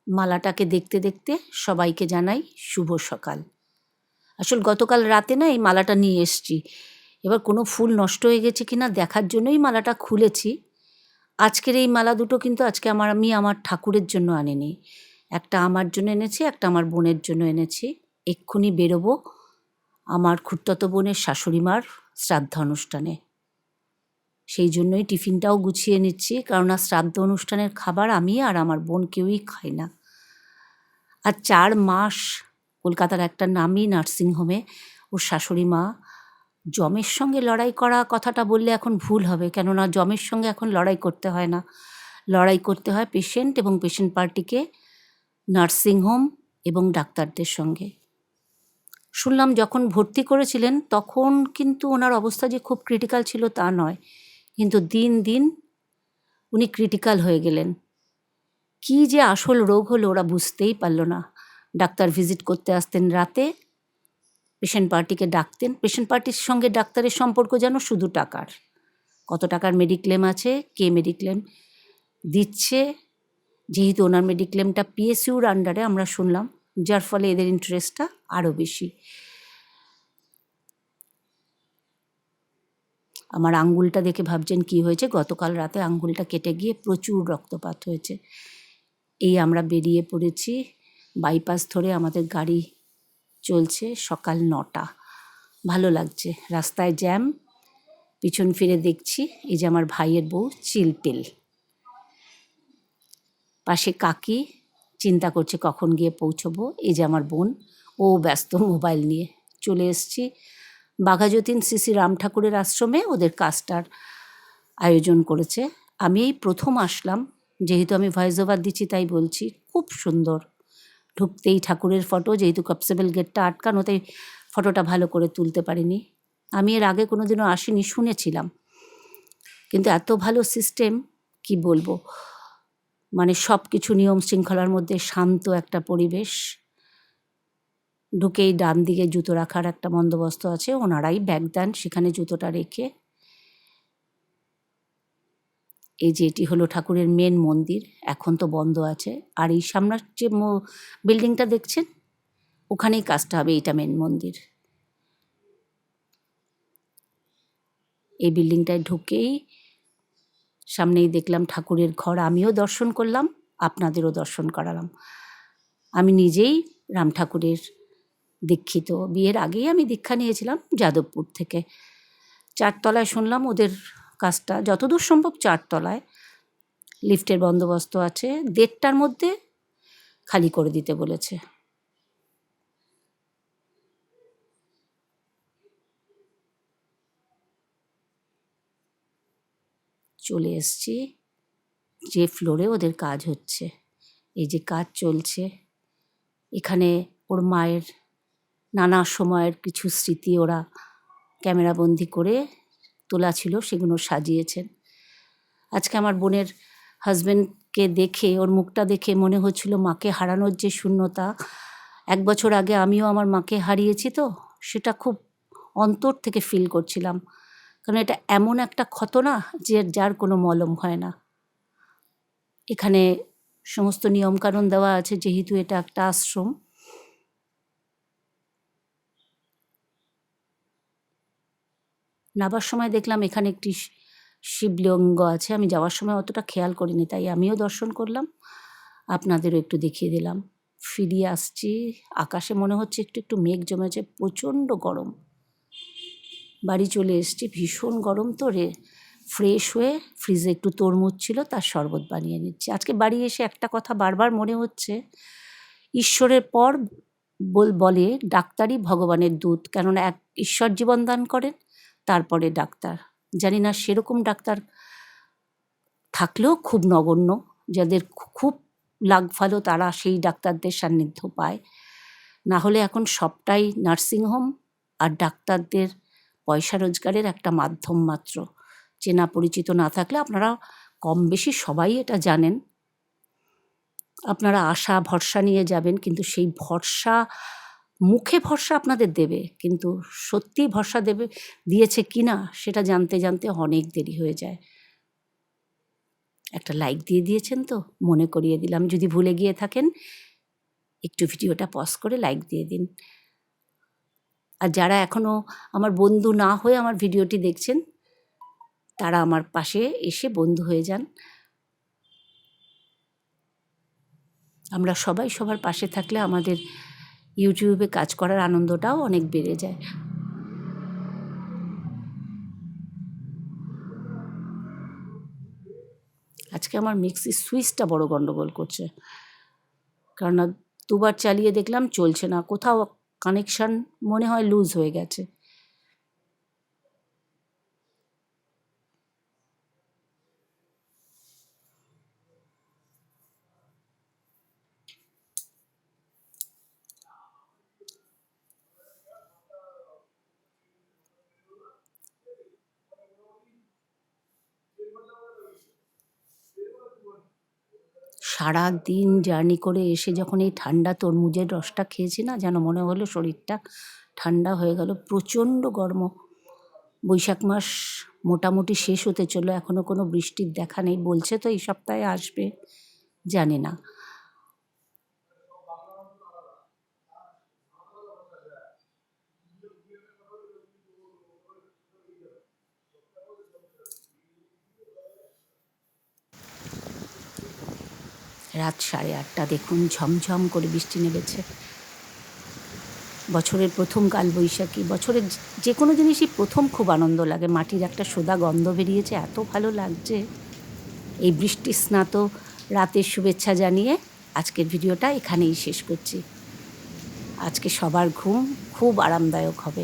মালাটাকে দেখতে দেখতে সবাইকে জানাই শুভ সকাল। আসল গতকাল রাতে না এই মালাটা নিয়ে এসছি। এবার কোনো ফুল নষ্ট হয়ে গেছে কিনা দেখার জন্যই মালাটা খুলেছি। আজকের এই মালা দুটো কিন্তু আজকে আমি আমার ঠাকুরের জন্য আনিনি। একটা আমার জন্য এনেছি, একটা আমার বোনের জন্য এনেছি। এক্ষুনি বেরোবো আমার খুড়তুতো বোনের শাশুড়ি মার শ্রাদ্ধ অনুষ্ঠানে। সেই জন্যই টিফিনটাও গুছিয়ে নিচ্ছি, কেননা শ্রাদ্ধ অনুষ্ঠানের খাবার আমি আর আমার বোন কেউই খাই না। আর 4 মাস কলকাতার একটা নামী নার্সিংহোমে ওর শাশুড়ি মা যমের সঙ্গে লড়াই করা কথাটা বললে এখন ভুল হবে, কেননা যমের সঙ্গে এখন লড়াই করতে হয় না। লড়াই করতে হয় পেশেন্ট এবং পেশেন্ট পার্টিকে, নার্সিংহোম এবং ডাক্তারদের সঙ্গে। শুনলাম যখন ভর্তি করেছিলেন তখন কিন্তু ওনার অবস্থা যে খুব ক্রিটিক্যাল ছিল তা নয়, কিন্তু দিন দিন উনি ক্রিটিক্যাল হয়ে গেলেন। কী যে আসল রোগ হলো ওরা বুঝতেই পারল না। ডাক্তার ভিজিট করতে আসতেন রাতে, পেশেন্ট পার্টিকে ডাকতেন। পেশেন্ট পার্টির সঙ্গে ডাক্তারের সম্পর্ক যেন শুধু টাকার। কত টাকার মেডিক্লেম আছে, কে মেডিক্লেম দিচ্ছে, যেহেতু ওনার মেডিক্লেমটা পিএসইউর আন্ডারে আমরা শুনলাম, যার ফলে এদের ইন্টারেস্টটা আরও বেশি। আমার আঙ্গুলটা দেখে ভাবছেন কী হয়েছে, গতকাল রাতে আঙ্গুলটা কেটে গিয়ে প্রচুর রক্তপাত হয়েছে। এই আমরা বেরিয়ে পড়েছি, বাইপাস ধরে আমাদের গাড়ি চলছে। সকাল 9টা, ভালো লাগছে। রাস্তায় জ্যাম, পিছন ফিরে দেখছি এই যে আমার ভাইয়ের বউ চিলপিল, পাশে কাকি চিন্তা করছে কখন গিয়ে পৌঁছবো। এই যে আমার বোন, ও ব্যস্ত মোবাইল নিয়ে। চলে এসছি বাঘাযতীন শ্রী রাম ঠাকুরের আশ্রমে, ওদের কাজটার আয়োজন করেছে। আমি এই প্রথম আসলাম, যেহেতু আমি ভয়েস ওভার দিচ্ছি তাই বলছি। খুব সুন্দর, ঢুকতেই ঠাকুরের ফটো, যেহেতু কনস্টেবল গেটটা আটকানো তাই ফটোটা ভালো করে তুলতে পারিনি। আমি এর আগে কোনো দিনও আসিনি, শুনেছিলাম, কিন্তু এত ভালো সিস্টেম কি বলবো। মানে সব কিছু নিয়ম শৃঙ্খলার মধ্যে শান্ত একটা পরিবেশ। ঢুকেই ডান দিকে জুতো রাখার একটা বন্দোবস্ত আছে, ওনারাই ব্যাগ দেন সেখানে জুতোটা রেখে। এই যে এটি হলো ঠাকুরের মেন মন্দির, এখন তো বন্ধ আছে। আর এই সামনের যে বিল্ডিংটা দেখছেন ওখানেই কাজটা হবে, এইটা মেন মন্দির। এই বিল্ডিংটায় ঢুকেই সামনেই দেখলাম ঠাকুরের ঘর, আমিও দর্শন করলাম, আপনাদেরও দর্শন করালাম। আমি নিজেই রাম ঠাকুরের দীক্ষিত, বিয়ের আগেই আমি দীক্ষা নিয়েছিলাম যাদবপুর থেকে। 4 তলায় শুনলাম ওদের কাজটা যতদূর সম্ভব 4 তলায়, লিফটের বন্দোবস্ত আছে। 1:30টার মধ্যে খালি করে দিতে বলেছে। চলে এসছি যে ফ্লোরে ওদের কাজ হচ্ছে। এই যে কাজ চলছে, এখানে ওর মায়ের নানা সময়ের কিছু স্মৃতি ওরা ক্যামেরাবন্দি করে তোলা ছিল, সেগুলো সাজিয়েছেন। আজকে আমার বোনের হাজব্যান্ডকে দেখে, ওর মুখটা দেখে মনে হচ্ছিল মাকে হারানোর যে শূন্যতা, 1 বছর আগে আমিও আমার মাকে হারিয়েছি, তো সেটা খুব অন্তর থেকে ফিল করছিলাম। কারণ এটা এমন একটা ক্ষত না যে যার কোনো মলম হয় না। এখানে সমস্ত নিয়মকানুন দেওয়া আছে, যেহেতু এটা একটা আশ্রম। নাবার সময় দেখলাম এখানে একটি শিবলিঙ্গ আছে, আমি যাওয়ার সময় অতটা খেয়াল করিনি, তাই আমিও দর্শন করলাম, আপনাদেরও একটু দেখিয়ে দিলাম। ফিরিয়ে আসছি, আকাশে মনে হচ্ছে একটু একটু মেঘ জমেছে, প্রচণ্ড গরম। বাড়ি চলে এসছি, ভীষণ গরম, তো ফ্রেশ হয়ে ফ্রিজে একটু তরমুজ ছিল, তার শরবত বানিয়ে নিচ্ছি। আজকে বাড়ি এসে একটা কথা বারবার মনে হচ্ছে, ঈশ্বরের পর বলে ডাক্তারই ভগবানের দূত, কেননা এক ঈশ্বর জীবন দান করেন, তারপরে ডাক্তার। জানি না সেরকম ডাক্তার থাকলেও খুব নগণ্য, যাদের খুব লাক ভালো তারা সেই ডাক্তারদের সান্নিধ্য পায়। না হলে এখন সবটাই নার্সিংহোম আর ডাক্তারদের পয়সা রোজগারের একটা মাধ্যম মাত্র। চেনা পরিচিত না থাকলে, আপনারা কম বেশি সবাই এটা জানেন, আপনারা আশা ভরসা নিয়ে যাবেন, কিন্তু সেই ভরসা, মুখে ভরসা আপনাদের দেবে, কিন্তু সত্যিই ভরসা দিয়েছে কি না সেটা জানতে জানতে অনেক দেরি হয়ে যায়। একটা লাইক দিয়ে দিয়েছেন তো, মনে করিয়ে দিলাম। যদি ভুলে গিয়ে থাকেন একটু ভিডিওটা পজ করে লাইক দিয়ে দিন। আর যারা এখনও আমার বন্ধু না হয়ে আমার ভিডিওটি দেখছেন, তারা আমার পাশে এসে বন্ধু হয়ে যান। আমরা সবাই সবার পাশে থাকলে আমাদের ইউটিউবে কাজ করার আনন্দটাও অনেক বেড়ে যায়। আজকে আমার মিক্সির সুইচটা বড় গন্ডগোল করছে, কারণ দুবার চালিয়ে দেখলাম চলছে না, কোথাও কানেকশান মনে হয় লুজ হয়ে গেছে। সারা দিন জার্নি করে এসে যখন এই ঠান্ডা তরমুজের রসটা খেয়েছি না, যেন মনে হলো শরীরটা ঠান্ডা হয়ে গেল। প্রচণ্ড গরম। বৈশাখ মাস মোটামুটি শেষ হতে চললো, এখনও কোনো বৃষ্টির দেখা নেই। বলছে তো এই সপ্তাহে আসবে, জানি না। রাত 8:30, দেখুন ঝমঝম করে বৃষ্টি নেমেছে। বছরের প্রথম কালবৈশাখী। বছরের যে কোনো জিনিসই প্রথম খুব আনন্দ লাগে। মাটির একটা সোদা গন্ধ বেরিয়েছে, এত ভালো লাগছে। এই বৃষ্টির স্নাত রাতের শুভেচ্ছা জানিয়ে আজকের ভিডিওটা এখানেই শেষ করছি। আজকে সবার ঘুম খুব আরামদায়ক হবে।